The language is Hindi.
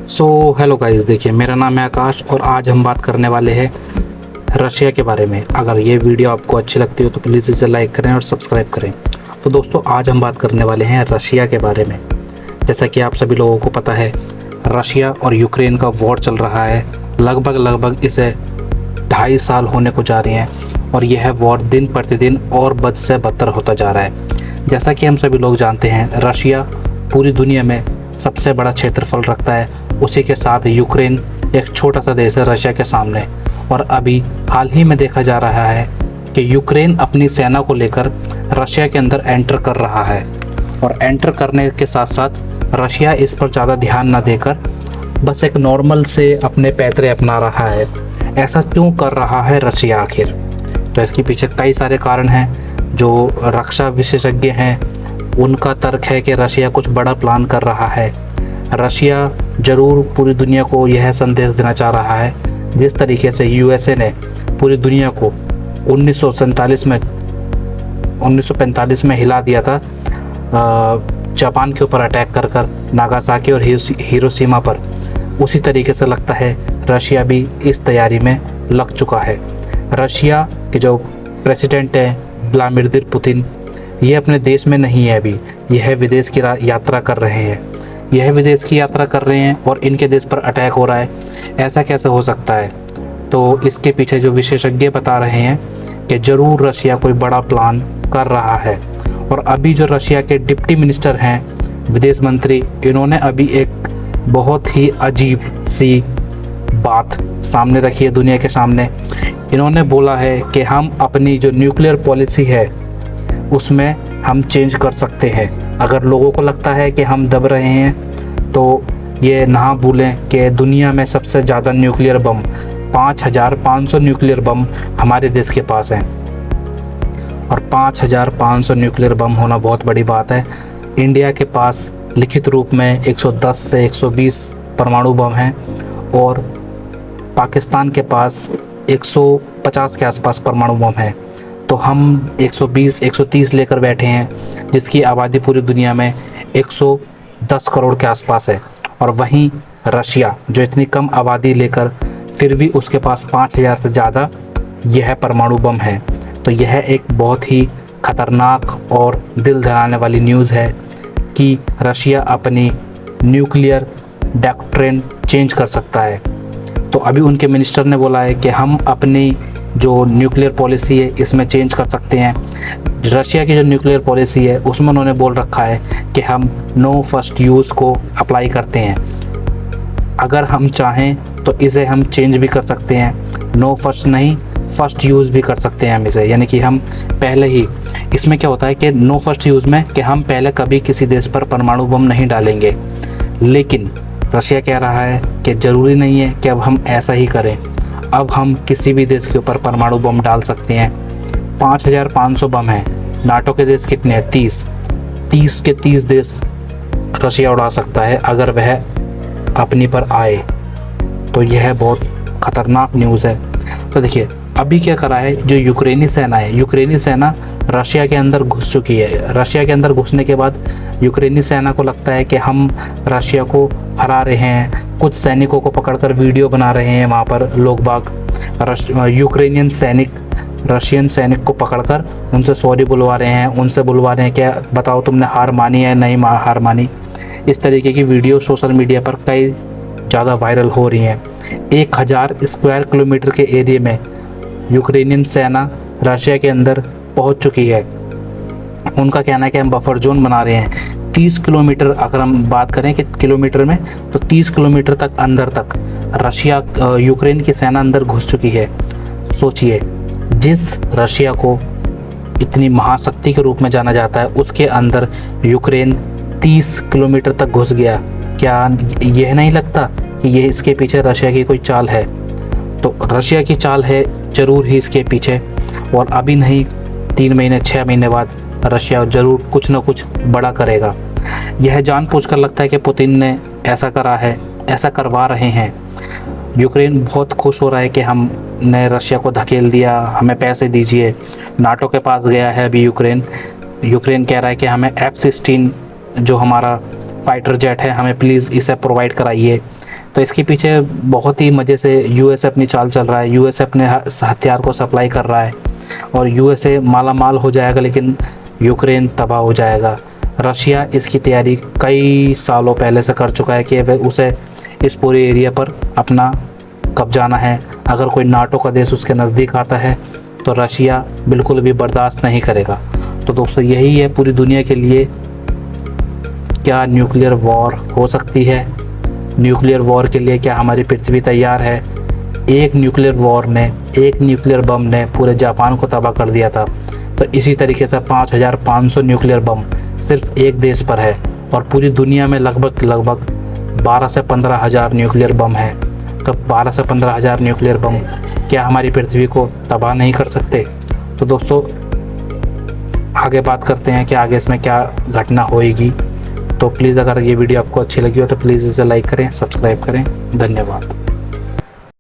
हेलो गाइस, देखिए मेरा नाम है आकाश और आज हम बात करने वाले हैं रशिया के बारे में। अगर ये वीडियो आपको अच्छी लगती हो तो प्लीज़ इसे लाइक करें और सब्सक्राइब करें। तो दोस्तों, आज हम बात करने वाले हैं रशिया के बारे में। जैसा कि आप सभी लोगों को पता है, रशिया और यूक्रेन का वॉर चल रहा है। लगभग इसे 2.5 साल होने को जा रही हैं और यह वॉर दिन प्रतिदिन और बद से बदतर होता जा रहा है। जैसा कि हम सभी लोग जानते हैं, रशिया पूरी दुनिया में सबसे बड़ा क्षेत्रफल रखता है। उसी के साथ यूक्रेन एक छोटा सा देश है रशिया के सामने। और अभी हाल ही में देखा जा रहा है कि यूक्रेन अपनी सेना को लेकर रशिया के अंदर एंटर कर रहा है। और एंटर करने के साथ साथ रशिया इस पर ज़्यादा ध्यान न देकर बस एक नॉर्मल से अपने पैतरे अपना रहा है। ऐसा क्यों कर रहा है रशिया आखिर? तो इसके पीछे कई सारे कारण हैं। जो रक्षा विशेषज्ञ हैं उनका तर्क है कि रशिया कुछ बड़ा प्लान कर रहा है। रशिया ज़रूर पूरी दुनिया को यह संदेश देना चाह रहा है, जिस तरीके से यूएसए ने पूरी दुनिया को 1945 में हिला दिया था जापान के ऊपर अटैक कर नागासाकी और हिरोशिमा पर। उसी तरीके से लगता है रशिया भी इस तैयारी में लग चुका है। रशिया के जो प्रेसिडेंट हैं व्लादिमीर पुतिन, ये अपने देश में नहीं है अभी, यह विदेश की यात्रा कर रहे हैं। और इनके देश पर अटैक हो रहा है। ऐसा कैसे हो सकता है? तो इसके पीछे जो विशेषज्ञ बता रहे हैं कि ज़रूर रशिया कोई बड़ा प्लान कर रहा है। और अभी जो रशिया के डिप्टी मिनिस्टर हैं, विदेश मंत्री, इन्होंने अभी एक बहुत ही अजीब सी बात सामने रखी है दुनिया के सामने। इन्होंने बोला है कि हम अपनी जो न्यूक्लियर पॉलिसी है उसमें हम चेंज कर सकते हैं। अगर लोगों को लगता है कि हम दब रहे हैं तो ये ना भूलें कि दुनिया में सबसे ज़्यादा न्यूक्लियर बम 5500 न्यूक्लियर बम हमारे देश के पास हैं। और 5500 न्यूक्लियर बम होना बहुत बड़ी बात है। इंडिया के पास लिखित रूप में 110 से 120 परमाणु बम हैं और पाकिस्तान के पास 150 के आसपास परमाणु बम है। तो हम 120-130 लेकर बैठे हैं, जिसकी आबादी पूरी दुनिया में 110 करोड़ के आसपास है। और वहीं रशिया जो इतनी कम आबादी लेकर फिर भी उसके पास 5000 से ज़्यादा यह परमाणु बम है। तो यह एक बहुत ही ख़तरनाक और दिल दहलाने वाली न्यूज़ है कि रशिया अपनी न्यूक्लियर डॉक्ट्रिन चेंज कर सकता है। तो अभी उनके मिनिस्टर ने बोला है कि हम अपनी जो न्यूक्लियर पॉलिसी है इसमें चेंज कर सकते हैं। रशिया की जो न्यूक्लियर पॉलिसी है उसमें उन्होंने बोल रखा है कि हम नो फर्स्ट यूज़ को अप्लाई करते हैं। अगर हम चाहें तो इसे हम चेंज भी कर सकते हैं। नो फर्स्ट नहीं, फर्स्ट यूज़ भी कर सकते हैं हम इसे। यानी कि हम पहले ही, इसमें क्या होता है कि नो फर्स्ट यूज़ में कि हम पहले कभी किसी देश पर परमाणु बम नहीं डालेंगे। लेकिन रशिया कह रहा है कि ज़रूरी नहीं है कि अब हम ऐसा ही करें। अब हम किसी भी देश के ऊपर परमाणु बम डाल सकते हैं। 5500 बम हैं। नाटो के देश कितने हैं? 30 के 30 देश रशिया उड़ा सकता है अगर वह अपनी पर आए। तो यह बहुत ख़तरनाक न्यूज़ है। तो देखिए अभी क्या करा है जो यूक्रेनी सेना है, यूक्रेनी सेना रशिया के अंदर घुस चुकी है। रशिया के अंदर घुसने के बाद यूक्रेनी सेना को लगता है कि हम रशिया को हरा रहे हैं। कुछ सैनिकों को पकड़कर वीडियो बना रहे हैं वहाँ पर लोग बाग। यूक्रेनियन सैनिक रशियन सैनिक को पकड़कर उनसे सॉरी बुलवा रहे हैं, उनसे बुलवा रहे हैं कि बताओ तुमने हार मानी है नहीं हार मानी। इस तरीके की वीडियो सोशल मीडिया पर कई ज़्यादा वायरल हो रही हैं। 1000 स्क्वायर किलोमीटर के एरिया में यूक्रेनियन सेना रशिया के अंदर पहुंच चुकी है। उनका कहना है कि हम बफर जोन बना रहे हैं। 30 किलोमीटर, अगर हम बात करें कि किलोमीटर में, तो 30 किलोमीटर तक अंदर तक रशिया यूक्रेन की सेना अंदर घुस चुकी है। सोचिए, जिस रशिया को इतनी महाशक्ति के रूप में जाना जाता है उसके अंदर यूक्रेन 30 किलोमीटर तक घुस गया। क्या यह नहीं लगता कि यह इसके पीछे रशिया की कोई चाल है? तो रशिया की चाल है ज़रूर ही इसके पीछे। और अभी नहीं, 3 महीने 6 महीने बाद रशिया ज़रूर कुछ ना कुछ बड़ा करेगा। यह जानबूझकर लगता है कि पुतिन ने ऐसा करा है, ऐसा करवा रहे हैं। यूक्रेन बहुत खुश हो रहा है कि हमने रशिया को धकेल दिया, हमें पैसे दीजिए। नाटो के पास गया है अभी यूक्रेन कह रहा है कि हमें F-16 जो हमारा फाइटर जेट है हमें प्लीज़ इसे प्रोवाइड कराइए। तो इसके पीछे बहुत ही मज़े से यूएसए अपनी चाल चल रहा है। यूएसए अपने हथियार को सप्लाई कर रहा है और यूएसए माला माल हो जाएगा, लेकिन यूक्रेन तबाह हो जाएगा। रशिया इसकी तैयारी कई सालों पहले से कर चुका है कि वह उसे इस पूरे एरिया पर अपना कब्जाना है। अगर कोई नाटो का देश उसके नज़दीक आता है तो रशिया बिल्कुल भी बर्दाश्त नहीं करेगा। तो दोस्तों यही है पूरी दुनिया के लिए, क्या न्यूक्लियर वॉर हो सकती है? न्यूक्लियर वॉर के लिए क्या हमारी पृथ्वी तैयार है? एक न्यूक्लियर वॉर ने, एक न्यूक्लियर बम ने पूरे जापान को तबाह कर दिया था। तो इसी तरीके से 5500 न्यूक्लियर बम सिर्फ एक देश पर है और पूरी दुनिया में लगभग 12 से 15 हज़ार न्यूक्लियर बम है। तो 12 से 15 हज़ार न्यूक्लियर बम क्या हमारी पृथ्वी को तबाह नहीं कर सकते? तो दोस्तों आगे बात करते हैं कि आगे इसमें क्या घटना होएगी। तो प्लीज़ अगर ये वीडियो आपको अच्छी लगी हो तो प्लीज़ इसे लाइक करें, सब्सक्राइब करें। धन्यवाद।